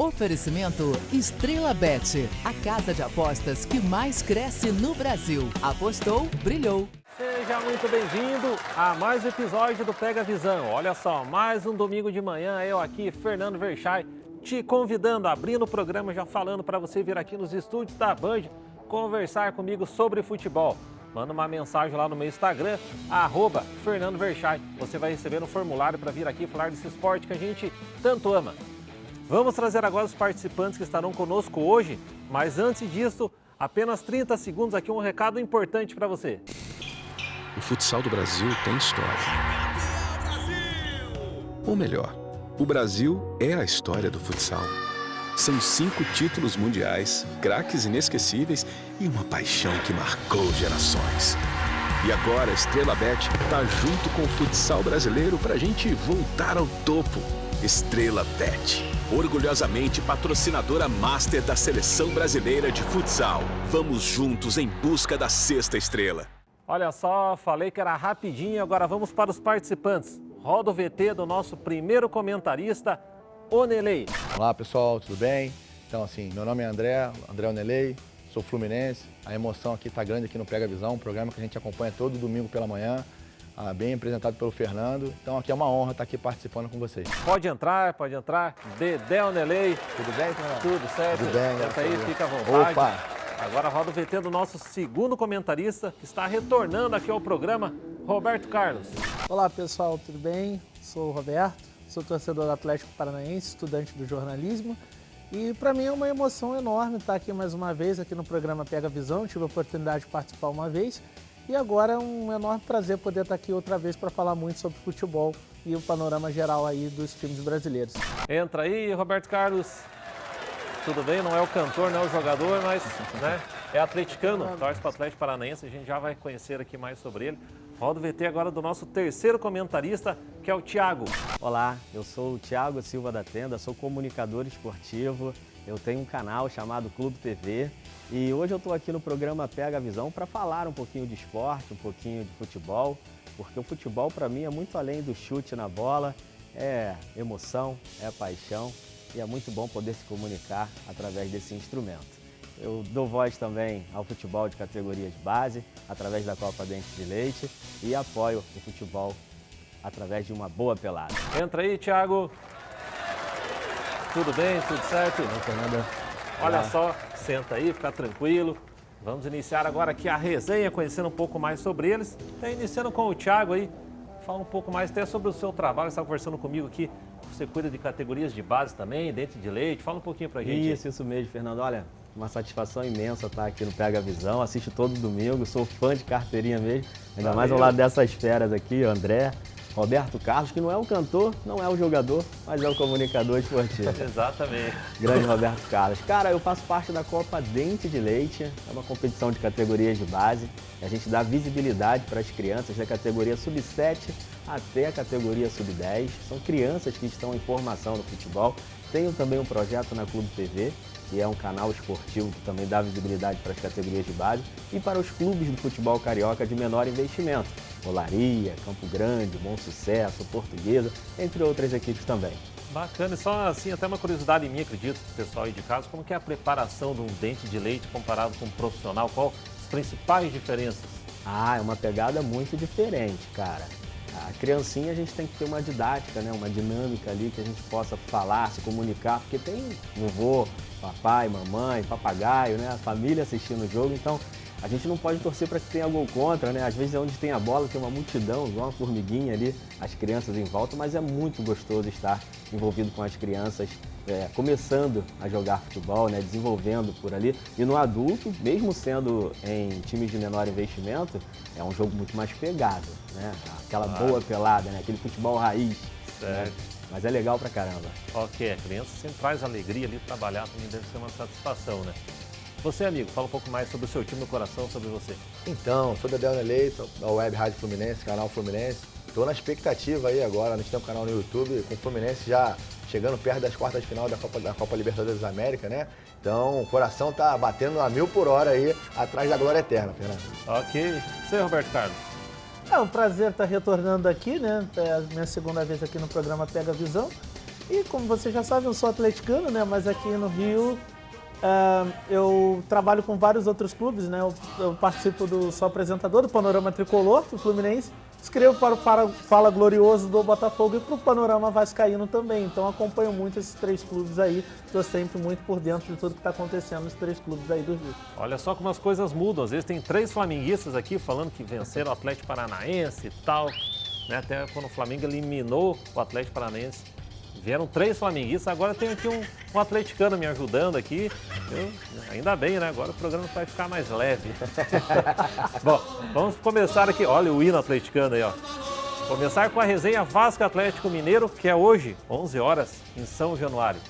Oferecimento Estrela Bet, a casa de apostas que mais cresce no Brasil. Apostou, brilhou. Seja muito bem-vindo a mais um episódio do Pega Visão. Olha só, mais um domingo de manhã, eu aqui, Fernando Verchay, te convidando, abrindo o programa, já falando para você vir aqui nos estúdios da Band, conversar comigo sobre futebol. Manda uma mensagem lá no meu Instagram, @Fernando Verchay. Você vai receber um formulário para vir aqui falar desse esporte que a gente tanto ama. Vamos trazer agora os participantes que estarão conosco hoje, mas antes disso, apenas 30 segundos aqui, um recado importante para você. O futsal do Brasil tem história. Ou melhor, o Brasil é a história do futsal. São 5 títulos mundiais, craques inesquecíveis e uma paixão que marcou gerações. E agora a Estrela Bet tá junto com o futsal brasileiro pra gente voltar ao topo. Estrela Bet, orgulhosamente patrocinadora master da Seleção Brasileira de Futsal. Vamos juntos em busca da 6ª estrela. Olha só, falei que era rapidinho, agora vamos para os participantes. Roda o VT do nosso primeiro comentarista, Onelei. Olá pessoal, tudo bem? Então assim, meu nome é André Onelei, sou fluminense. A emoção aqui está grande aqui no Pega Visão, um programa que a gente acompanha todo domingo pela manhã, bem apresentado pelo Fernando. Então aqui é uma honra estar aqui participando com vocês. Pode entrar. Dedé Onelei. Tudo bem, Fernando? Tudo certo? Tudo bem. Entra aí, fica à vontade. Opa! Agora roda o VT do nosso segundo comentarista, que está retornando aqui ao programa, Roberto Carlos. Olá pessoal, tudo bem? Sou o Roberto, sou torcedor do Atlético Paranaense, estudante do jornalismo. E para mim é uma emoção enorme estar aqui mais uma vez aqui no programa Pega Visão. Tive a oportunidade de participar uma vez e agora é um enorme prazer poder estar aqui outra vez para falar muito sobre futebol e o panorama geral aí dos times brasileiros. Entra aí, Roberto Carlos. Tudo bem? Não é o cantor, não é o jogador, mas né, é atleticano, torce para o Atlético Paranaense. A gente já vai conhecer aqui mais sobre ele. Roda o VT agora do nosso terceiro comentarista, que é o Thiago. Olá, eu sou o Thiago Silva da Tenda, sou comunicador esportivo, eu tenho um canal chamado Clube TV e hoje eu estou aqui no programa Pega a Visão para falar um pouquinho de esporte, um pouquinho de futebol, porque o futebol para mim é muito além do chute na bola, é emoção, é paixão e é muito bom poder se comunicar através desse instrumento. Eu dou voz também ao futebol de categorias de base, através da Copa Dente de Leite e apoio o futebol através de uma boa pelada. Entra aí, Thiago. Tudo bem? Tudo certo? Não, Fernanda. Olha só, senta aí, fica tranquilo. Vamos iniciar agora aqui a resenha, conhecendo um pouco mais sobre eles. Tá iniciando com o Thiago aí. Fala um pouco mais até sobre o seu trabalho. Você estava conversando comigo aqui. Você cuida de categorias de base também, dente de leite. Fala um pouquinho pra gente. Isso mesmo, Fernando. Olha, uma satisfação imensa estar aqui no Pega Visão. Assisto todo domingo, sou fã de carteirinha mesmo. Ainda mais ao lado dessas feras aqui, André, Roberto Carlos, que não é o cantor, não é o jogador, mas é o comunicador esportivo. Exatamente. Grande Roberto Carlos. Cara, eu faço parte da Copa Dente de Leite, é uma competição de categorias de base. A gente dá visibilidade para as crianças da categoria sub-7 até a categoria sub-10. São crianças que estão em formação no futebol. Tenho também um projeto na Clube TV, que é um canal esportivo que também dá visibilidade para as categorias de base e para os clubes do futebol carioca de menor investimento. Olaria, Campo Grande, Bom Sucesso, Portuguesa, entre outras equipes também. Bacana, e só assim, até uma curiosidade minha, acredito, do pessoal aí de casa, como que é a preparação de um dente de leite comparado com um profissional? Qual as principais diferenças? É uma pegada muito diferente, cara. A criancinha a gente tem que ter uma didática, né? Uma dinâmica ali que a gente possa falar, se comunicar, porque tem vovô, papai, mamãe, papagaio, né? A família assistindo o jogo, então a gente não pode torcer para que tenha gol contra, né? Às vezes onde tem a bola tem uma multidão, igual uma formiguinha ali, as crianças em volta, mas é muito gostoso estar envolvido com as crianças, começando a jogar futebol, né? Desenvolvendo por ali. E no adulto, mesmo sendo em times de menor investimento, é um jogo muito mais pegado, né? Aquela boa pelada, né? Aquele futebol raiz. Certo. Né? Mas é legal pra caramba. Ok, a criança sempre traz alegria ali, trabalhar também deve ser uma satisfação, né? Você, amigo, fala um pouco mais sobre o seu time no coração, sobre você. Então, sou Dedé Onelei, da Web Rádio Fluminense, canal Fluminense. Estou na expectativa aí agora, a gente tem um canal no YouTube, com o Fluminense já chegando perto das quartas de final da Copa Libertadores da América, né? Então, o coração tá batendo a 1000 por hora aí, atrás da glória eterna, Fernando. Ok. Você, Roberto Carlos? É um prazer estar retornando aqui, né? É a minha segunda vez aqui no programa Pega Visão. E como você já sabe, eu sou atleticano, né? Mas aqui no Rio eu trabalho com vários outros clubes, né? Eu participo sou apresentador do Panorama Tricolor, do Fluminense. Escrevo para o Fala Glorioso do Botafogo e para o Panorama Vascaíno também. Então acompanho muito esses 3 clubes aí. Estou sempre muito por dentro de tudo que está acontecendo nos 3 clubes aí do Rio. Olha só como as coisas mudam. Às vezes tem 3 flamenguistas aqui falando que venceram o Atlético Paranaense e tal. Né? Até quando o Flamengo eliminou o Atlético Paranaense. Vieram 3 flamenguistas, agora tem aqui um atleticano me ajudando aqui. Ainda bem, né? Agora o programa vai ficar mais leve. Bom, vamos começar aqui. Olha o hino atleticano aí, ó. Começar com a resenha Vasco Atlético Mineiro, que é hoje, 11 horas, em São Januário.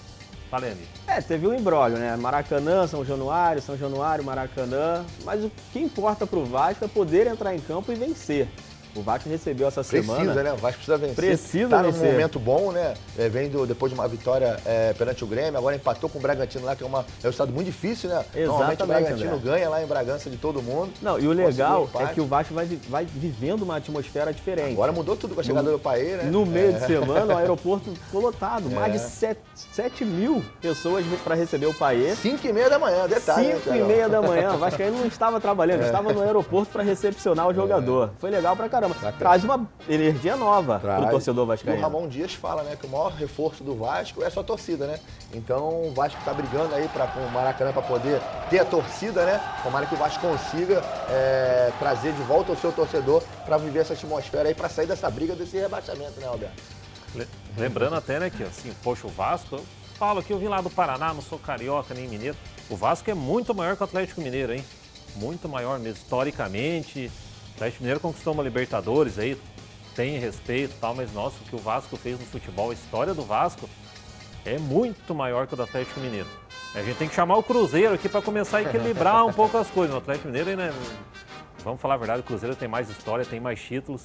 Fala aí, amigo. Teve um imbróglio, né? Maracanã, São Januário, Maracanã. Mas o que importa pro Vasco é poder entrar em campo e vencer. O Vasco recebeu essa semana. Precisa, né? O Vasco precisa vencer. Precisa tá vencer. num momento bom, né? Vem depois de uma vitória perante o Grêmio, agora empatou com o Bragantino lá, que é um resultado muito difícil, né? Normalmente o Bragantino ganha lá em Bragança de todo mundo. Não, e o legal é que o Vasco vai vivendo uma atmosfera diferente. Agora mudou tudo com a chegada do Paê, né? No meio de semana, o aeroporto ficou lotado. Mais de 7 mil pessoas para receber o Paê. 5h30 da manhã, detalhe. 5h30 da manhã. O Vascaíno não estava trabalhando, estava no aeroporto para recepcionar o jogador. Foi legal pra caramba. Traz uma energia nova pro torcedor vascaíno. E o Ramon Dias fala, né, que o maior reforço do Vasco é a sua torcida, né? Então o Vasco tá brigando aí com o Maracanã para poder ter a torcida, né? Tomara que o Vasco consiga trazer de volta o seu torcedor para viver essa atmosfera aí, para sair dessa briga, desse rebaixamento, né, Alberto? Lembrando até, né, que assim, poxa, o Vasco, eu falo que eu vim lá do Paraná, não sou carioca nem mineiro. O Vasco é muito maior que o Atlético Mineiro, hein? Muito maior mesmo, historicamente. O Atlético Mineiro conquistou uma Libertadores aí, tem respeito e tal, mas nossa, o que o Vasco fez no futebol, a história do Vasco é muito maior que o do Atlético Mineiro. A gente tem que chamar o Cruzeiro aqui para começar a equilibrar um pouco as coisas. O Atlético Mineiro, né, vamos falar a verdade, o Cruzeiro tem mais história, tem mais títulos.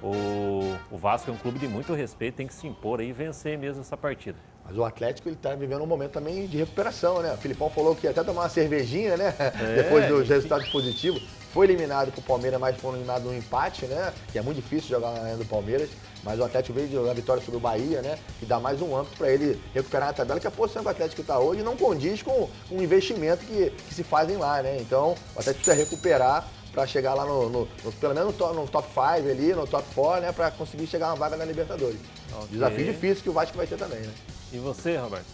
O Vasco é um clube de muito respeito, tem que se impor aí e vencer mesmo essa partida. Mas o Atlético, ele tá vivendo um momento também de recuperação, né? O Filipão falou que ia até tomar uma cervejinha, né? Depois dos resultados positivos. Foi eliminado pro Palmeiras, mas foi eliminado no empate, né? Que é muito difícil jogar na arena do Palmeiras. Mas o Atlético veio de uma vitória sobre o Bahia, né? E dá mais um âmbito para ele recuperar na tabela, que a posição que o Atlético está hoje não condiz com o investimento que se fazem lá, né? Então, o Atlético precisa recuperar para chegar lá pelo menos no top 5 ali, no top 4, né? Para conseguir chegar uma vaga na Libertadores. Okay. Desafio difícil que o Vasco vai ter também, né? E você, Roberto?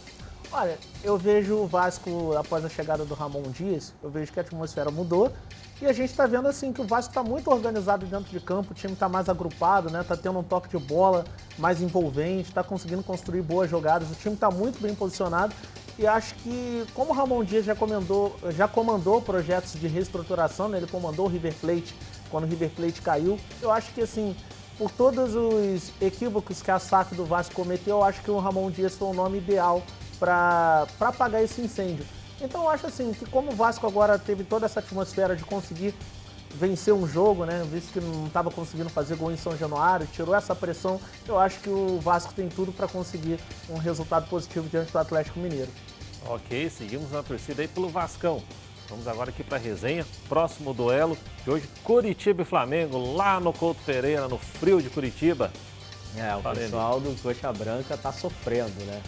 Olha, eu vejo o Vasco, após a chegada do Ramon Dias, eu vejo que a atmosfera mudou e a gente está vendo assim que o Vasco está muito organizado dentro de campo, o time está mais agrupado, né? Tá tendo um toque de bola mais envolvente, está conseguindo construir boas jogadas, o time está muito bem posicionado e acho que, como o Ramon Dias já comandou projetos de reestruturação, né? Ele comandou o River Plate quando o River Plate caiu, eu acho que assim, por todos os equívocos que a SAF do Vasco cometeu, eu acho que o Ramon Dias foi o nome ideal para apagar esse incêndio. Então eu acho assim, que como o Vasco agora teve toda essa atmosfera de conseguir vencer um jogo, né, visto que não estava conseguindo fazer gol em São Januário, tirou essa pressão, eu acho que o Vasco tem tudo para conseguir um resultado positivo diante do Atlético Mineiro. Ok, seguimos na torcida aí pelo Vascão. Vamos agora aqui para a resenha, próximo duelo de hoje, Curitiba e Flamengo, lá no Couto Pereira, no frio de Curitiba. O pessoal do Coxa Branca tá sofrendo, né?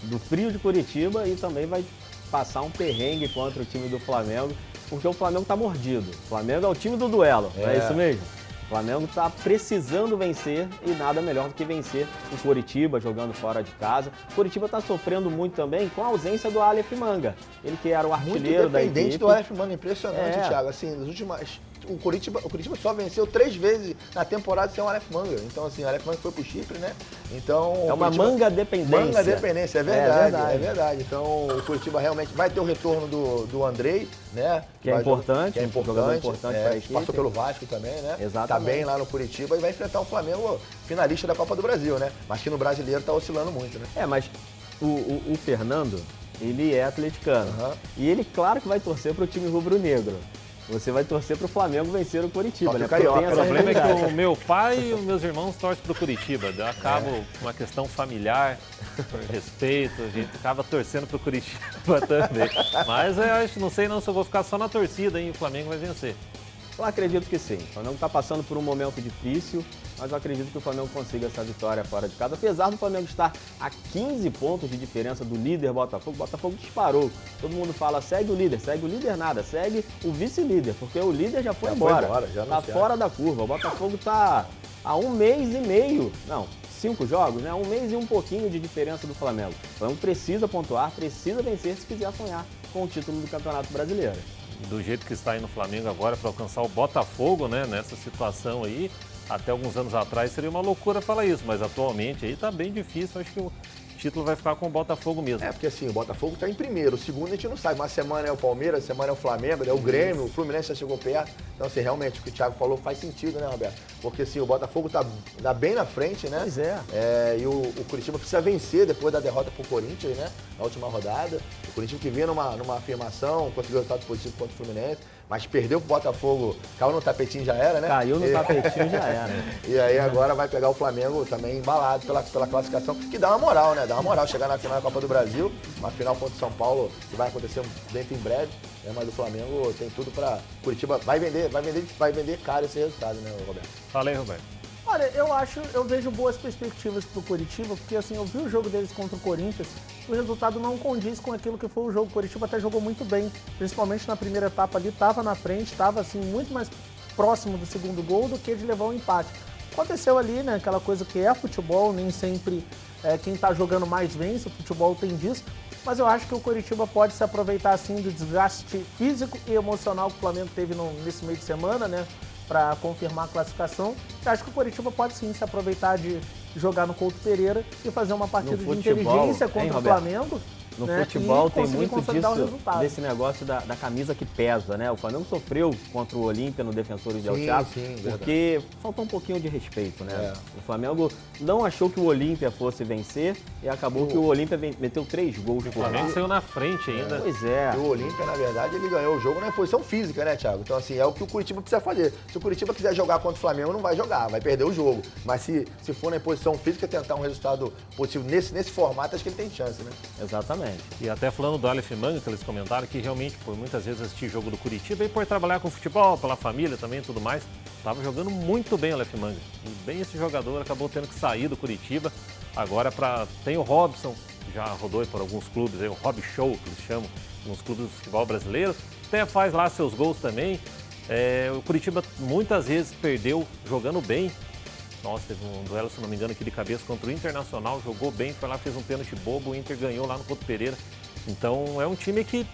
Do frio de Curitiba e também vai passar um perrengue contra o time do Flamengo, porque o Flamengo tá mordido. O Flamengo é o time do duelo, não é isso mesmo? O Flamengo tá precisando vencer e nada melhor do que vencer o Curitiba, jogando fora de casa. O Curitiba tá sofrendo muito também com a ausência do Aleph Manga. Ele que era o artilheiro da equipe. Muito dependente do Aleph Manga, impressionante, Thiago. Assim, nas últimas... O Curitiba só venceu 3 vezes na temporada sem o Aleph Manga. Então, assim, o Aleph Manga foi pro Chipre, né? Então, é uma manga dependência. Manga dependência, é verdade. Então, o Curitiba realmente vai ter o retorno do Andrei, né? Que é importante. Que é importante para a equipe. Passou pelo Vasco também, né? Exatamente. Tá bem lá no Curitiba e vai enfrentar o Flamengo, finalista da Copa do Brasil, né? Mas que no brasileiro tá oscilando muito, né? Mas o Fernando, ele é atleticano. E ele, claro que vai torcer pro time rubro-negro. Você vai torcer pro Flamengo vencer o Curitiba, né? O problema é que o meu pai e os meus irmãos torcem pro Curitiba. Acaba uma questão familiar, por respeito, a gente acaba torcendo pro Curitiba também. Mas eu acho, não sei não se eu vou ficar só na torcida, hein? O Flamengo vai vencer. Eu acredito que sim. O Flamengo está passando por um momento difícil, mas eu acredito que o Flamengo consiga essa vitória fora de casa. Apesar do Flamengo estar a 15 pontos de diferença do líder Botafogo, o Botafogo disparou. Todo mundo fala, segue o líder nada, segue o vice-líder, porque o líder já foi embora. Já está fora da curva. O Botafogo está há 1 mês e meio, não, 5 jogos, né? 1 mês e um pouquinho de diferença do Flamengo. O Flamengo precisa pontuar, precisa vencer se quiser sonhar com o título do Campeonato Brasileiro. Do jeito que está indo o Flamengo agora para alcançar o Botafogo, né, nessa situação aí, até alguns anos atrás seria uma loucura falar isso, mas atualmente aí tá bem difícil, acho que o título vai ficar com o Botafogo mesmo. Porque assim, o Botafogo está em primeiro, o segundo a gente não sabe, uma semana é o Palmeiras, semana é o Flamengo, é o Grêmio, o Fluminense já chegou perto. Então assim, realmente o que o Thiago falou faz sentido, né, Roberto? Porque assim, o Botafogo tá bem na frente, né? Pois é. E o Curitiba precisa vencer depois da derrota pro Corinthians, né? Na última rodada. O Curitiba que vinha numa afirmação, conseguiu resultado positivo contra o Fluminense, mas perdeu pro Botafogo, caiu no tapetinho já era, né? Caiu no tapetinho já era. E aí agora vai pegar o Flamengo também embalado pela classificação, que dá uma moral, né? Dá uma moral chegar na final da Copa do Brasil, uma final contra o São Paulo, que vai acontecer dentro em breve, né? Mas o Flamengo tem tudo para Curitiba vai vender caro esse resultado, né, Roberto? Fala aí, Roberto. Olha, eu vejo boas perspectivas pro Curitiba, porque assim, eu vi o jogo deles contra o Corinthians, o resultado não condiz com aquilo que foi o jogo. O Curitiba até jogou muito bem, principalmente na primeira etapa ali, estava na frente, estava assim, muito mais próximo do segundo gol do que de levar um empate. Aconteceu ali, né, aquela coisa que é futebol, nem sempre quem está jogando mais vence, o futebol tem disso, mas eu acho que o Curitiba pode se aproveitar assim do desgaste físico e emocional que o Flamengo teve nesse meio de semana, né, para confirmar a classificação. Eu acho que o Curitiba pode sim se aproveitar de jogar no Couto Pereira e fazer uma partida de inteligência contra o Flamengo. No futebol tem muito disso, desse negócio da camisa que pesa, né? O Flamengo sofreu contra o Olímpia no Defensores del Chaco, porque faltou um pouquinho de respeito, né? O Flamengo não achou que o Olímpia fosse vencer e acabou que o Olímpia meteu 3 gols. O Flamengo saiu na frente ainda. Pois é. E o Olímpia, na verdade, ele ganhou o jogo na posição física, né, Thiago? Então, assim, é o que o Curitiba precisa fazer. Se o Curitiba quiser jogar contra o Flamengo, não vai jogar, vai perder o jogo. Mas se for na posição física, tentar um resultado positivo nesse formato, acho que ele tem chance, né? Exatamente. E até falando do Aleph Manga, que eles comentaram, que realmente por muitas vezes assistir jogo do Curitiba e por trabalhar com futebol, pela família também e tudo mais, estava jogando muito bem o Aleph Manga. E bem esse jogador acabou tendo que sair do Curitiba. Agora tem o Robson, que já rodou por alguns clubes, aí, o Rob Show, que eles chamam, nos clubes do futebol brasileiro. Até faz lá seus gols também. O Curitiba muitas vezes perdeu jogando bem. Nossa, teve um duelo, se não me engano, aqui de cabeça contra o Internacional, jogou bem, foi lá, fez um pênalti bobo, o Inter ganhou lá no Couto Pereira. Então é um time que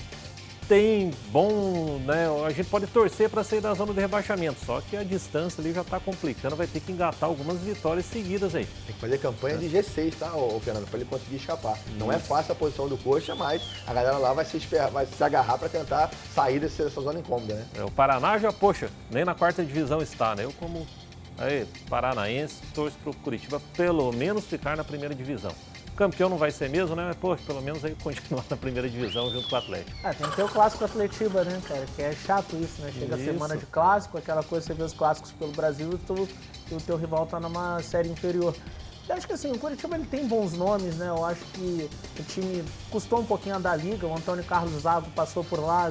tem bom, né? A gente pode torcer para sair da zona de rebaixamento, só que a distância ali já está complicando, vai ter que engatar algumas vitórias seguidas aí. Tem que fazer campanha de G6, tá, Fernando, para ele conseguir escapar. Não é fácil a posição do Coxa, mas a galera lá vai se agarrar para tentar sair dessa zona incômoda, né? O Paraná já, poxa, nem na 4ª divisão está, né? Eu como paranaense torço para o Curitiba pelo menos ficar na 1ª divisão. Campeão não vai ser mesmo, né? Mas, poxa, pelo menos aí continuar na 1ª divisão junto com o Atlético. Tem que ter o clássico Atletiba, né, cara? Que é chato isso, né? Chega a semana de clássico, aquela coisa, você vê os clássicos pelo Brasil e o teu rival tá numa série inferior. Eu acho que assim, o Curitiba ele tem bons nomes, né? Eu acho que o time custou um pouquinho a da liga, o Antônio Carlos Zago passou por lá,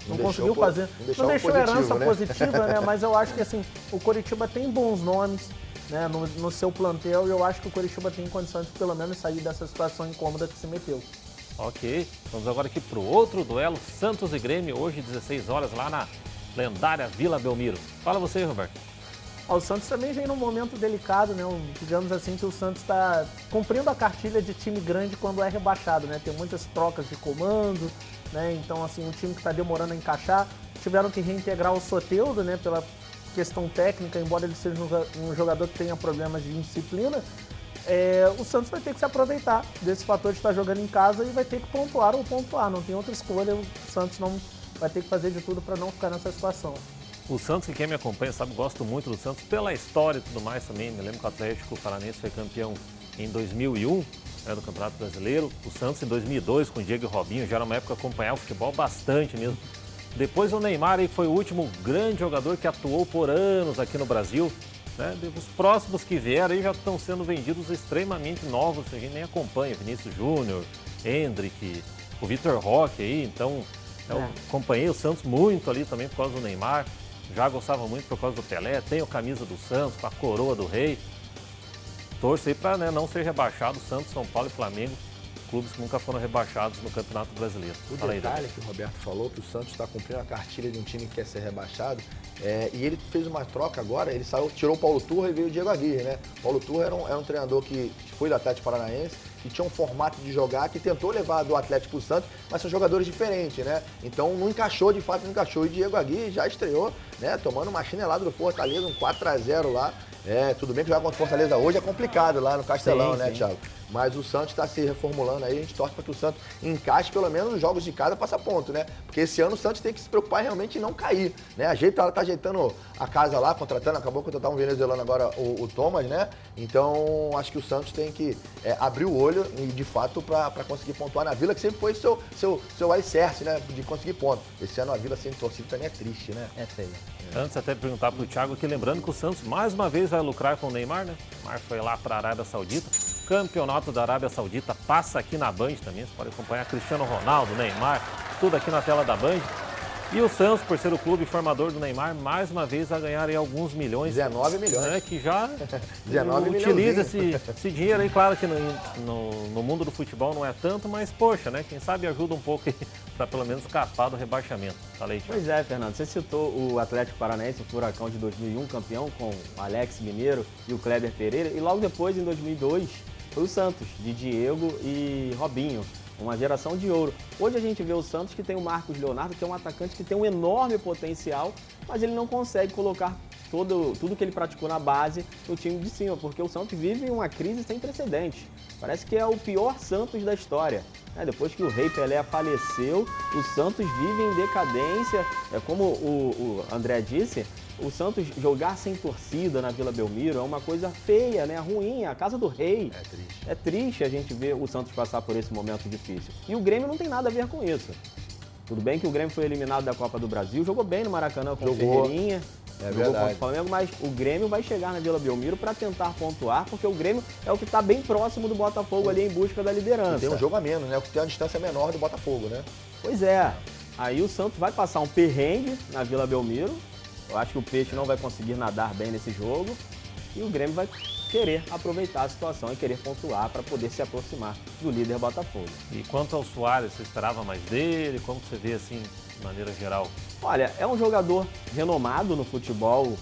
não conseguiu fazer, não deixou herança positiva, né? Mas eu acho que assim, o Curitiba tem bons nomes, né, no seu plantel, e eu acho que o Curitiba tem condições de pelo menos sair dessa situação incômoda que se meteu. Ok, vamos agora aqui para o outro duelo, Santos e Grêmio, hoje 16 horas lá na lendária Vila Belmiro. Fala você, Roberto. O Santos também vem num momento delicado, né? Digamos assim que o Santos está cumprindo a cartilha de time grande quando é rebaixado, né? Tem muitas trocas de comando, né? Então, assim, um time que está demorando a encaixar. Tiveram que reintegrar o Soteldo, né? Pela questão técnica, embora ele seja um jogador que tenha problemas de indisciplina. O Santos vai ter que se aproveitar desse fator de estar jogando em casa e vai ter que pontuar ou pontuar. Não tem outra escolha, o Santos não vai ter que fazer de tudo para não ficar nessa situação. O Santos, que quem me acompanha sabe, gosto muito do Santos pela história e tudo mais também. Me lembro que o Atlético Paranaense foi campeão em 2001, né, do Campeonato Brasileiro. O Santos em 2002 com o Diego e Robinho, já era uma época acompanhar o futebol bastante mesmo. Depois o Neymar aí foi o último grande jogador que atuou por anos aqui no Brasil. Né? Os próximos que vieram aí já estão sendo vendidos extremamente novos, a gente nem acompanha. Vinícius Júnior, Hendrick, o Vitor Roque aí, então eu acompanhei o Santos muito ali também por causa do Neymar. Já gostava muito por causa do Pelé, tem a camisa do Santos, com a coroa do rei. Torço aí para, né, não ser rebaixado Santos, São Paulo e Flamengo, clubes que nunca foram rebaixados no Campeonato Brasileiro. O detalhe que o Roberto falou, que o Santos está cumprindo a cartilha de um time que quer ser rebaixado, e ele fez uma troca agora, ele saiu, tirou o Paulo Turra e veio o Diego Aguirre, né? Paulo Turra era um treinador que foi do Atlético Paranaense, que tinha um formato de jogar, que tentou levar do Atlético para o Santos, mas são jogadores diferentes, né? Então não encaixou, de fato não encaixou. E o Diego Aguirre já estreou, né? Tomando uma chinelada do Fortaleza, um 4-0 lá. Tudo bem que jogar contra o Fortaleza hoje é complicado lá no Castelão, sim, né, Thiago? Mas o Santos está se reformulando aí, a gente torce para que o Santos encaixe pelo menos nos jogos de casa, faça ponto, né? Porque esse ano o Santos tem que se preocupar realmente em não cair, né? Tá ajeitando a casa lá, acabou de contratar um venezuelano agora, o Thomas, né? Então, acho que o Santos tem que abrir o olho e, de fato, para conseguir pontuar na Vila, que sempre foi seu alicerce, né? De conseguir ponto. Esse ano a Vila sem torcida também é triste, né? É feio. Antes até de perguntar para o Thiago aqui, lembrando que o Santos mais uma vez vai lucrar com o Neymar, né? O Neymar foi lá para a Arábia Saudita. Campeonato da Arábia Saudita passa aqui na Band também. Você pode acompanhar Cristiano Ronaldo, Neymar, tudo aqui na tela da Band. E o Santos, por ser o clube formador do Neymar, mais uma vez vai ganhar aí alguns milhões. 19 milhões. Né, que já 19 utiliza esse dinheiro aí. Claro que no mundo do futebol não é tanto, mas poxa, né? Quem sabe ajuda um pouco para pelo menos escapar do rebaixamento. Falei, Thiago. Pois é, Fernando. Você citou o Atlético Paranaense, o Furacão de 2001, campeão com o Alex Mineiro e o Kleber Pereira. E logo depois, em 2002, foi o Santos, de Diego e Robinho. Uma geração de ouro. Hoje a gente vê o Santos que tem o Marcos Leonardo, que é um atacante que tem um enorme potencial, mas ele não consegue colocar tudo que ele praticou na base no time de cima, porque o Santos vive uma crise sem precedentes. Parece que é o pior Santos da história. Depois que o Rei Pelé faleceu, o Santos vive em decadência. Como o André disse, o Santos jogar sem torcida na Vila Belmiro é uma coisa feia, né? Ruim, a casa do rei. É triste. É triste a gente ver o Santos passar por esse momento difícil. E o Grêmio não tem nada a ver com isso. Tudo bem que o Grêmio foi eliminado da Copa do Brasil, jogou bem no Maracanã com o Ferreirinha. Jogou contra o Flamengo, mas o Grêmio vai chegar na Vila Belmiro para tentar pontuar, porque o Grêmio é o que está bem próximo do Botafogo ali em busca da liderança. Tem um jogo a menos, né? Tem uma distância menor do Botafogo, né? Pois é. Aí o Santos vai passar um perrengue na Vila Belmiro. Eu acho que o Peixe não vai conseguir nadar bem nesse jogo. E o Grêmio vai querer aproveitar a situação e querer pontuar para poder se aproximar do líder Botafogo. E quanto ao Suárez, você esperava mais dele? Como você vê assim, de maneira geral? Olha, é um jogador renomado no futebol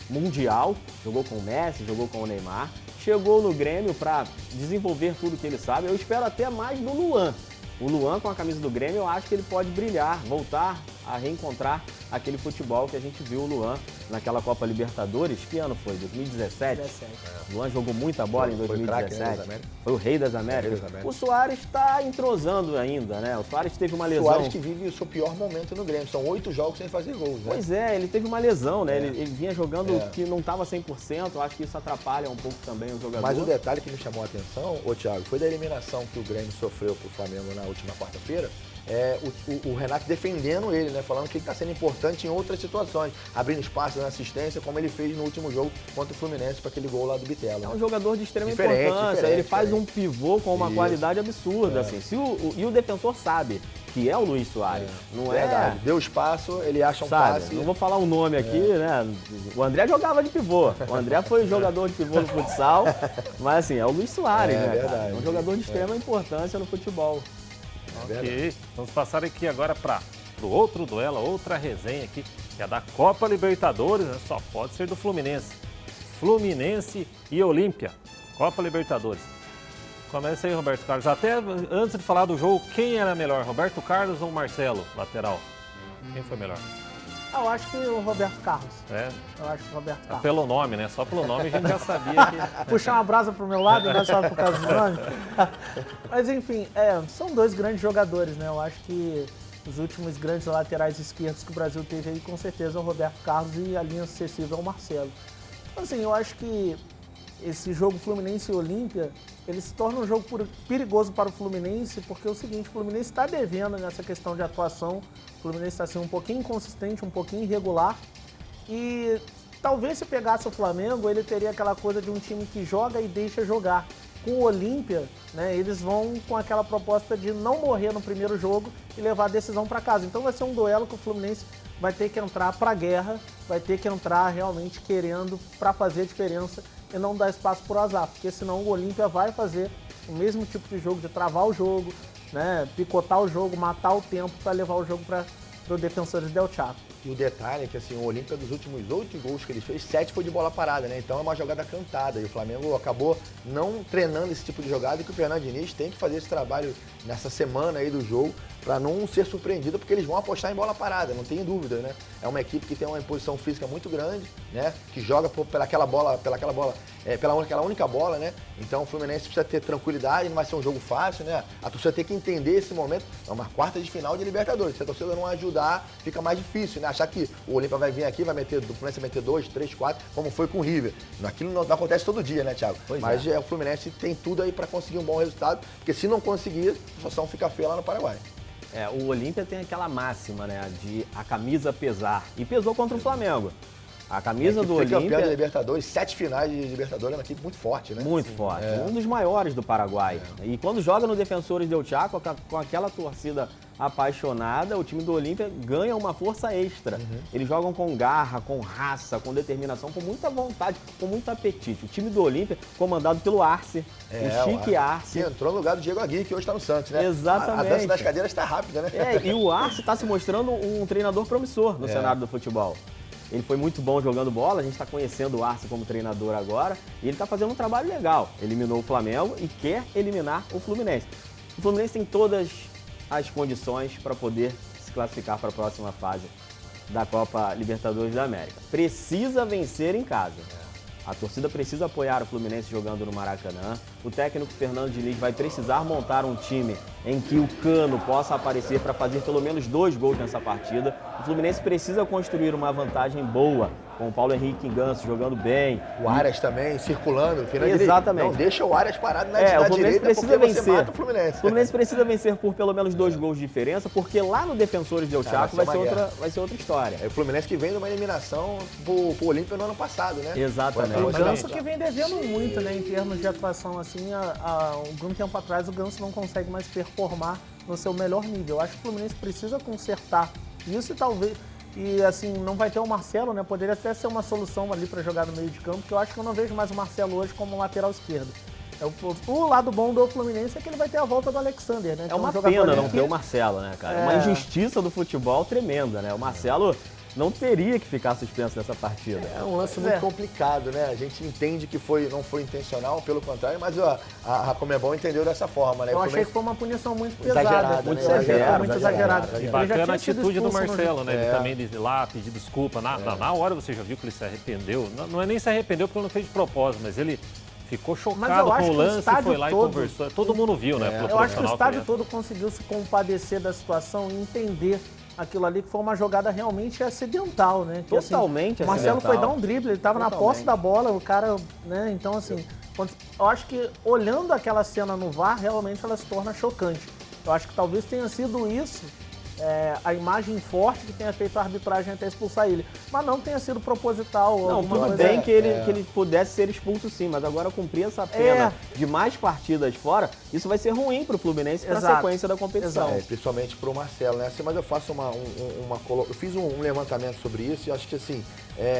mundial. Jogou com o Messi, jogou com o Neymar. Chegou no Grêmio para desenvolver tudo que ele sabe. Eu espero até mais do Luan. O Luan, com a camisa do Grêmio, eu acho que ele pode brilhar, voltar a reencontrar aquele futebol que a gente viu o Luan naquela Copa Libertadores. Que ano foi? 2017? 2017. O Luan jogou muita bola em 2017. Foi o Rei das Américas. O Suárez está entrosando ainda, né? O Suárez teve uma lesão. O Suárez que vive o seu pior momento no Grêmio. São 8 jogos sem fazer gols, né? Pois é, ele teve uma lesão, né? Ele vinha jogando que não estava 100%. Eu acho que isso atrapalha um pouco também o jogador. Mas o detalhe que me chamou a atenção, Thiago, foi da eliminação que o Grêmio sofreu pro Flamengo na última quarta-feira. O Renato defendendo ele, né? Falando que ele está sendo importante em outras situações, abrindo espaço na assistência, como ele fez no último jogo contra o Fluminense para aquele gol lá do Bitelo. É um jogador de extrema importância, ele faz um pivô com uma qualidade absurda, assim. E o defensor sabe que é o Luiz Soares, não é? Verdade. Deu espaço, ele acha um passe. Não vou falar o nome aqui, né? O André jogava de pivô, o André foi jogador de pivô no futsal, mas assim, é o Luiz Soares, né, verdade, cara? É um jogador de extrema importância no futebol. Ok, vamos passar aqui agora para o outro duelo, outra resenha aqui, que é da Copa Libertadores, né? Só pode ser do Fluminense. Fluminense e Olímpia, Copa Libertadores. Começa aí, Roberto Carlos. Até antes de falar do jogo, quem era melhor, Roberto Carlos ou Marcelo, lateral? Quem foi melhor? Eu acho que o Roberto Carlos. Eu acho que o Roberto Carlos. Pelo nome, né? Só pelo nome a gente já sabia que... Puxar uma brasa pro meu lado, não é só por causa do nome. Mas enfim, são dois grandes jogadores, né? Eu acho que os últimos grandes laterais esquerdos que o Brasil teve aí, com certeza, é o Roberto Carlos e a linha sucessiva é o Marcelo. Então, assim, eu acho que esse jogo Fluminense e Olímpia, ele se torna um jogo perigoso para o Fluminense, porque é o seguinte, o Fluminense está devendo nessa questão de atuação, o Fluminense está sendo um pouquinho inconsistente, um pouquinho irregular, e talvez se pegasse o Flamengo, ele teria aquela coisa de um time que joga e deixa jogar. com o Olímpia, né, eles vão com aquela proposta de não morrer no primeiro jogo e levar a decisão para casa. Então vai ser um duelo que o Fluminense vai ter que entrar para a guerra, vai ter que entrar realmente querendo para fazer a diferença e não dar espaço para o azar, porque senão o Olímpia vai fazer o mesmo tipo de jogo, de travar o jogo, né, picotar o jogo, matar o tempo para levar o jogo para o Defensores del Chaco. E o detalhe é que assim, o Olímpia, dos últimos 8 gols que ele fez, 7 foi de bola parada, né? Então é uma jogada cantada. E o Flamengo acabou não treinando esse tipo de jogada e que o Fernando Diniz tem que fazer esse trabalho nessa semana aí do jogo para não ser surpreendido, porque eles vão apostar em bola parada, não tem dúvida, né? É uma equipe que tem uma imposição física muito grande, né? Que joga pelaquela única bola, né? Então o Fluminense precisa ter tranquilidade, não vai ser um jogo fácil, né? A torcida tem que entender esse momento, é uma quarta de final de Libertadores. Se a torcida não ajudar, fica mais difícil, né? Achar que o Olímpia vai vir aqui, o Fluminense vai meter 2, 3, 4, como foi com o River. Aquilo não acontece todo dia, né, Thiago? Mas o Fluminense tem tudo aí para conseguir um bom resultado, porque se não conseguir, a situação fica feia lá no Paraguai. O Olímpia tem aquela máxima, né, de a camisa pesar. E pesou contra o Flamengo. A camisa do Olímpia... campeão de Libertadores, 7 finais de Libertadores, é uma equipe muito forte, né? Muito forte. Um dos maiores do Paraguai. E quando joga no Defensores del Chaco, com aquela torcida apaixonada, o time do Olímpia ganha uma força extra. Eles jogam com garra, com raça, com determinação, com muita vontade, com muito apetite. O time do Olímpia, comandado pelo Arce, o Chique Arce. Que entrou no lugar do Diego Aguirre, que hoje está no Santos, né? Exatamente. A dança das cadeiras está rápida, né? E o Arce está se mostrando um treinador promissor no cenário do futebol. Ele foi muito bom jogando bola, a gente está conhecendo o Arce como treinador agora, e ele está fazendo um trabalho legal. Eliminou o Flamengo e quer eliminar o Fluminense. O Fluminense tem todas as condições para poder se classificar para a próxima fase da Copa Libertadores da América. Precisa vencer em casa. A torcida precisa apoiar o Fluminense jogando no Maracanã. O técnico Fernando Diniz vai precisar montar um time em que o Cano possa aparecer para fazer pelo menos 2 gols nessa partida. O Fluminense precisa construir uma vantagem boa, com o Paulo Henrique Ganso jogando bem. O Arias também circulando. Exatamente. Não deixa o Arias parado na direita, precisa vencer. Você mata o Fluminense. O Fluminense precisa vencer por pelo menos 2 gols de diferença, porque lá no Defensores del Chaco vai ser outra história. É o Fluminense que vem de uma eliminação pro Olímpia no ano passado, né? Exatamente. O Ganso que vem devendo muito, né, em termos de atuação, assim, há algum tempo atrás o Ganso não consegue mais performar no seu melhor nível. Eu acho que o Fluminense precisa consertar isso e talvez... E assim, não vai ter o Marcelo, né? Poderia até ser uma solução ali para jogar no meio de campo, que eu acho que eu não vejo mais o Marcelo hoje como lateral esquerdo. O lado bom do Fluminense é que ele vai ter a volta do Alexander, né? É uma pena não ter o Marcelo, né, cara? Uma injustiça do futebol tremenda, né? O Marcelo não teria que ficar suspenso nessa partida. É um lance muito complicado, né? A gente entende que não foi intencional, pelo contrário, mas a Conmebol entendeu dessa forma, né? Eu achei que foi uma punição muito pesada. Exagerada, muito né? severa, muito exagerada. E bacana a atitude do Marcelo, né? Ele também de ir lá pedir desculpa. Na hora você já viu que ele se arrependeu. Não é nem se arrependeu porque ele não fez de propósito, mas ele ficou chocado com o lance e foi lá e conversou. Todo mundo viu, né? Eu acho que o estádio todo conseguiu se compadecer da situação e entender aquilo ali que foi uma jogada realmente acidental, né? Que, totalmente assim, o Marcelo foi dar um drible, ele estava na posse da bola, o cara, né? Então, assim, eu acho que olhando aquela cena no VAR, realmente ela se torna chocante. Eu acho que talvez tenha sido isso, a imagem forte que tenha feito a arbitragem até expulsar ele. Mas não tenha sido proposital. Não, tudo bem que ele pudesse ser expulso sim, mas agora cumprir essa pena de mais partidas fora, isso vai ser ruim pro Fluminense para a sequência da competição. Principalmente pro Marcelo, né? Mas eu faço eu fiz um levantamento sobre isso e acho que assim,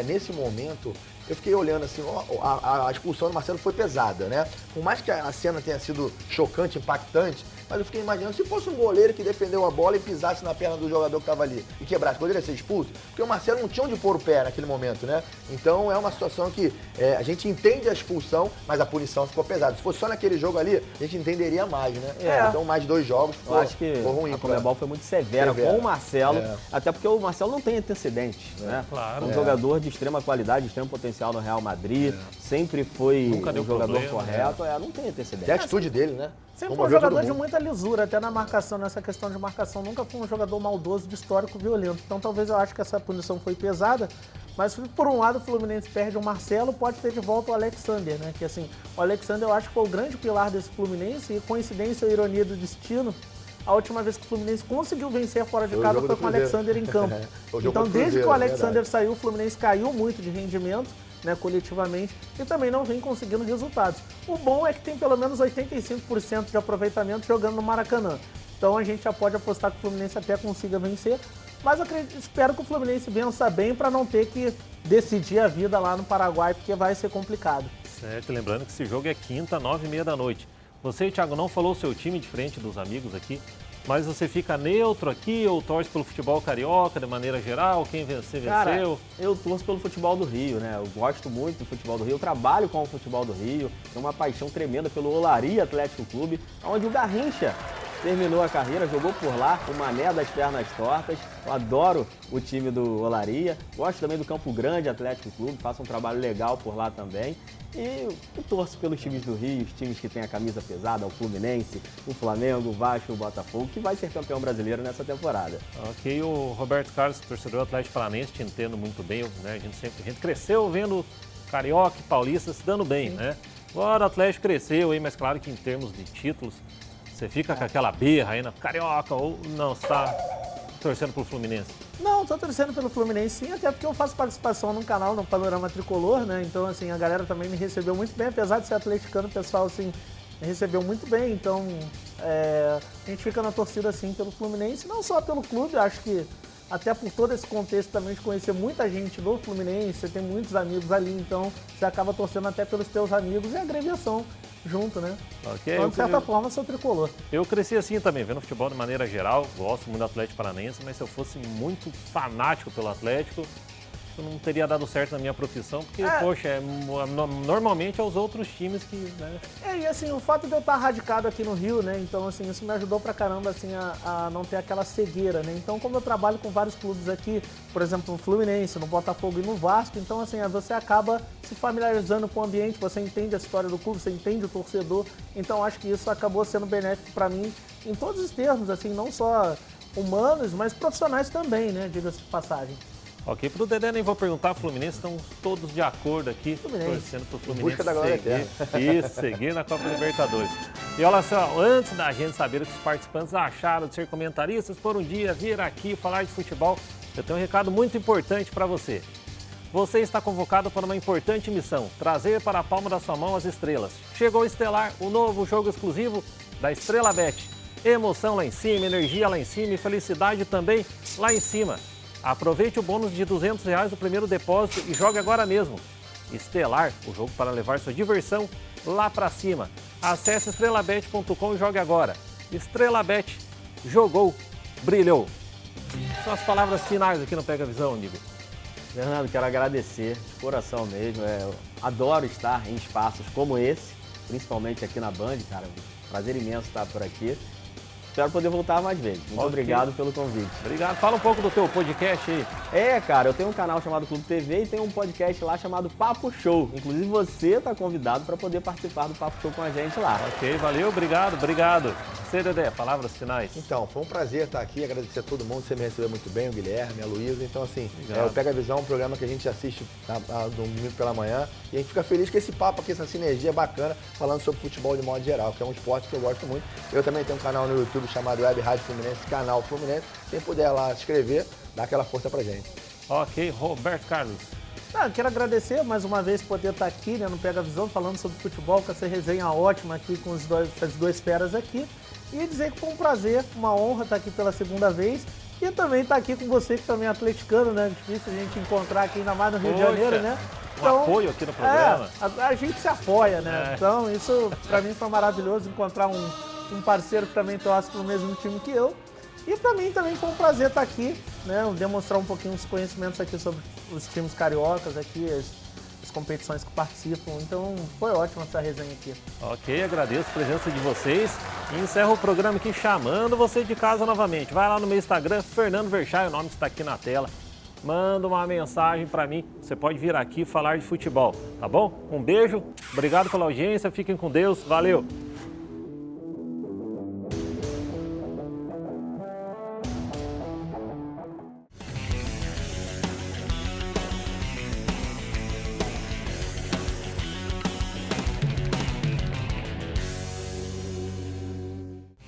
nesse momento, eu fiquei olhando assim, a expulsão do Marcelo foi pesada, né? Por mais que a cena tenha sido chocante, impactante, mas eu fiquei imaginando, se fosse um goleiro que defendeu a bola e pisasse na perna do jogador que estava ali e quebrasse, poderia ser expulso? Porque o Marcelo não tinha onde pôr o pé naquele momento, né? Então é uma situação que a gente entende a expulsão, mas a punição ficou pesada. Se fosse só naquele jogo ali, a gente entenderia mais, né? Então mais 2 jogos ficou, acho que ruim. A Conmebol foi muito severa com o Marcelo, até porque o Marcelo não tem antecedentes, né? Claro. Um jogador de extrema qualidade, de extremo potencial no Real Madrid, sempre foi um jogador correto, não tem antecedentes. E a atitude dele, né? Sempre foi um jogador de muita lisura, até na marcação, nessa questão de marcação, nunca foi um jogador maldoso, de histórico violento. Então talvez eu acho que essa punição foi pesada, mas por um lado o Fluminense perde o Marcelo, pode ter de volta o Alexander, né? Que assim, o Alexander eu acho que foi o grande pilar desse Fluminense e coincidência ou ironia do destino, a última vez que o Fluminense conseguiu vencer fora de casa foi com o Cruzeiro. Alexander em campo. O jogo Então, do desde que Cruzeiro, o é Alexander verdade. saiu, o Fluminense caiu muito de rendimento, né, coletivamente, e também não vem conseguindo resultados. O bom é que tem pelo menos 85% de aproveitamento jogando no Maracanã. Então a gente já pode apostar que o Fluminense até consiga vencer, mas espero que o Fluminense vença bem para não ter que decidir a vida lá no Paraguai, porque vai ser complicado. Certo, lembrando que esse jogo é quinta, 9h30 da noite. Você, Thiago, não falou o seu time diferente dos amigos aqui, mas você fica neutro aqui ou torce pelo futebol carioca de maneira geral? Quem vencer, Cara, venceu? eu torço pelo futebol do Rio, né? Eu gosto muito do futebol do Rio, eu trabalho com o futebol do Rio, tenho uma paixão tremenda pelo Olaria Atlético Clube, onde o Garrincha terminou a carreira, jogou por lá, o Mané das pernas tortas. Eu adoro o time do Olaria, gosto também do Campo Grande Atlético Clube, faço um trabalho legal por lá também. E eu torço pelos times do Rio, os times que têm a camisa pesada, o Fluminense, o Flamengo, o Vasco, o Botafogo, que vai ser campeão brasileiro nessa temporada. Ok, o Roberto Carlos, torcedor do Atlético Paranaense, te entendo muito bem, né? A gente cresceu vendo Carioca e Paulista se dando bem, né? Agora o Atlético cresceu, hein? Mas claro que em termos de títulos, você fica com aquela birra aí na Carioca ou não, você está torcendo pro Fluminense? Não, tô torcendo pelo Fluminense sim, até porque eu faço participação num canal, no Panorama Tricolor, né? Então, assim, a galera também me recebeu muito bem, apesar de ser atleticano, o pessoal, assim, me recebeu muito bem. Então, a gente fica na torcida, assim, pelo Fluminense, não só pelo clube, acho que até por todo esse contexto também de conhecer muita gente do Fluminense, você tem muitos amigos ali, então você acaba torcendo até pelos teus amigos e a agremiação junto, né? Ok. Então, de certa forma, sou tricolor. Eu cresci assim também, vendo futebol de maneira geral, gosto muito do Atlético Paranaense, mas se eu fosse muito fanático pelo Atlético, eu não teria dado certo na minha profissão, porque, poxa, normalmente é os outros times que, né? E assim, o fato de eu estar radicado aqui no Rio, né, então assim, isso me ajudou pra caramba, assim, a não ter aquela cegueira, né, então como eu trabalho com vários clubes aqui, por exemplo, no Fluminense, no Botafogo e no Vasco, então assim, você acaba se familiarizando com o ambiente, você entende a história do clube, você entende o torcedor, então acho que isso acabou sendo benéfico pra mim em todos os termos, assim, não só humanos, mas profissionais também, né, diga-se de passagem. Ok, pro Dedé nem vou perguntar, Fluminense estão todos de acordo aqui, Fluminense. torcendo pro Em Fluminense busca da glória seguir, isso, seguir na Copa Libertadores. E olha só, antes da gente saber o que os participantes acharam de ser comentaristas, por um dia vir aqui falar de futebol, eu tenho um recado muito importante para você. Você está convocado para uma importante missão, trazer para a palma da sua mão as estrelas. Chegou o Estelar, o novo jogo exclusivo da Estrela Bet. Emoção lá em cima, energia lá em cima e felicidade também lá em cima. Aproveite o bônus de R$200 do primeiro depósito e jogue agora mesmo. Estelar, o jogo para levar sua diversão lá para cima. Acesse estrelabet.com e jogue agora. Estrela Bet, jogou, brilhou. São as palavras finais aqui no Pega Visão, amigo. Fernando, quero agradecer de coração mesmo. Eu adoro estar em espaços como esse, principalmente aqui na Band, cara. Prazer imenso estar por aqui. Espero poder voltar mais vezes. Muito obrigado pelo convite. Obrigado. Fala um pouco do teu podcast aí. Cara, eu tenho um canal chamado Clube TV e tenho um podcast lá chamado Papo Show. Inclusive você está convidado para poder participar do Papo Show com a gente lá. Ok, valeu, obrigado. Você, Dedé, palavras finais. Então, foi um prazer estar aqui, agradecer a todo mundo, você me recebeu muito bem, o Guilherme, a Luísa. Então, assim, o Pega Visão é um programa que a gente assiste domingo pela manhã e a gente fica feliz com esse papo aqui, essa sinergia bacana, falando sobre futebol de modo geral, que é um esporte que eu gosto muito. Eu também tenho um canal no YouTube chamado Web Rádio Fluminense, canal Fluminense. Quem puder lá se inscrever, dá aquela força pra gente. Ok, Roberto Carlos. Quero agradecer mais uma vez poder estar aqui, né, no Pega Visão, falando sobre futebol, com essa resenha ótima aqui com essas duas feras aqui. E dizer que foi um prazer, uma honra estar aqui pela segunda vez. E também estar aqui com você, que também é atleticano, né? Difícil a gente encontrar aqui, ainda mais no Rio de Janeiro, né? Então, apoio aqui no programa. A gente se apoia, né? Então, isso pra mim foi maravilhoso, encontrar um parceiro que também torce pro mesmo time que eu. E pra mim também foi um prazer estar aqui, né? Demonstrar um pouquinho os conhecimentos aqui sobre os times cariocas aqui, as competições que participam. Então foi ótima essa resenha aqui. Ok, agradeço a presença de vocês e encerro o programa aqui chamando você de casa novamente. Vai lá no meu Instagram, Fernando Verchay, o nome está aqui na tela. Manda uma mensagem para mim, você pode vir aqui falar de futebol, tá bom? Um beijo, obrigado pela audiência, fiquem com Deus, valeu!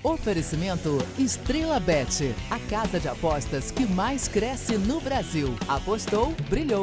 Oferecimento Estrela Bet, a casa de apostas que mais cresce no Brasil. Apostou, brilhou.